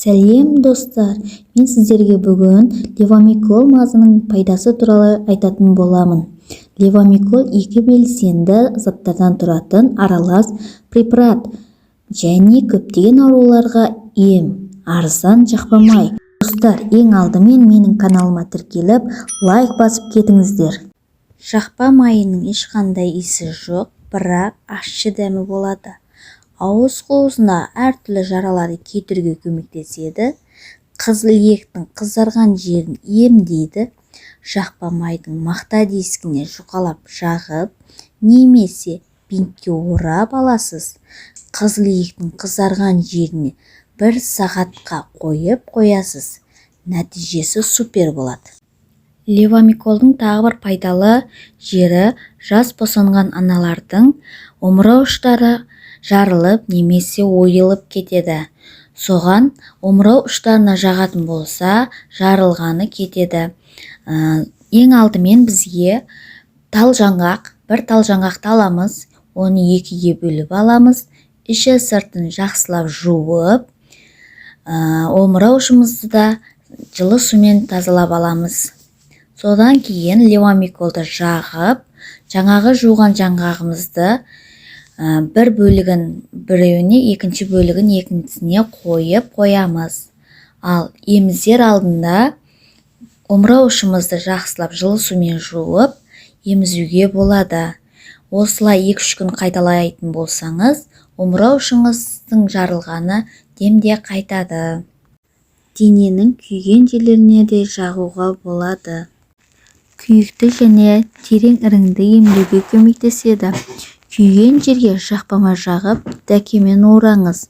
Сәлем достар, мен сіздерге бүгін левомикол мазының пайдасы туралы айтатын боламын. Левомикол екі белсенді заттардан тұратын аралас препарат және көптеген ауруларға ем, арзан, жақпамай. Достар, ең алдымен менің каналыма тіркеліп, лайк басып кетіңіздер. Жақпа майының ешқандай иісі жоқ, бірақ ащы дәмі болады. Ауыз қуысына әртүрлі жараларды кетіруге көмектеседі. Қызыл еттің қызарған жерін емдейді. Жақпа майдың мақта дискіне жұқалап жағып, немесе бинтке орап аласыз. Қызыл еттің қызарған жеріне 1 сағатқа қойып қоясыз. Нәтижесі супер болады. Левомиколдың тағы бір пайдалы жері жас босанған аналардың омырау ұштары жарылып немесе ойылып кетеді. Соған омырау ұштарына жағатын болса, жарылғаны кетеді. Ең алдымен бізге бір талжаңғақты аламыз, оны 2-ге бөліп аламыз, іші сыртын жақсылап жуып, омырау ұшымызды да жылы сумен тазалап аламыз. Содан кейін левомиколды жағып, жаңағы жуған жаңғағымызды бір бөлігін біреуіне, екінші бөлігін екіншісіне қойып қоямыз. Ал емізер алдында омырау ұшымызды жақсылап жылы сумен жуып, емізуге болады. Осылай 2-3 күн қайталайтын болсаңыз, омырау ұшыңыздың жарылғаны демде қайтады. Дененің күйген жерлеріне де жағуға болады. Күйікті және терең іріңді емдеуге көмектеседі. Күйген жерге жақпамай жағып, дәкемен ораңыз.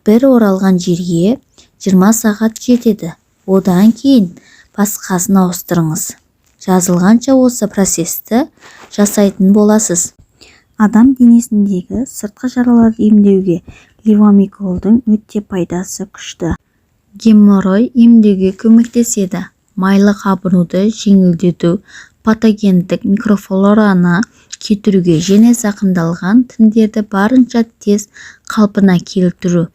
Бір оралған жерге 20 сағат жетеді. Одан кейін басқасын ауыстырыңыз. Жазылғанша осы процесті жасайтын боласыз. Адам денесіндегі сыртқы жараларды емдеуге левомиколдың өте пайдасы күшті. Геморрой емдеуге көмектеседі. Майлы қабынуды жеңілдету, патогендік микрофлораны кетіруге және зақымдалған тіндерді барынша тез қалпына келтіру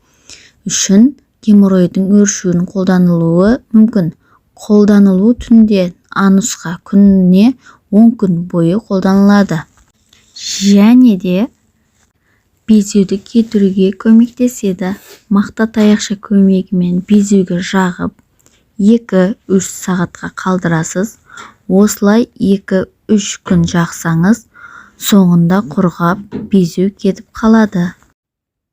үшін геморройдың өршуін қолданылуы мүмкін. Қолданылу түнде анусқа күніне 10 күн бойы қолданылады. Және де безеуді кетіруге көмектеседі. Мақта таяқша көмегімен безеуге жағып, 2-3 сағатқа қалдырасыз. Осылай 2-3 күн жақсаңыз, соңында құрғап, безеу кетіп қалады.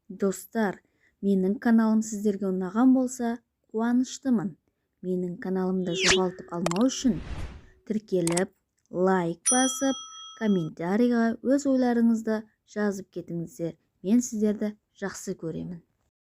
Достар, менің каналым сіздерге ұнаған болса, қуаныштымын. Менің каналымды жоғалтып алмау үшін тіркеліп, лайк басып, комментарийға өз ойларыңызды жазып кетіңіздер. Мен сіздерді жақсы көремін.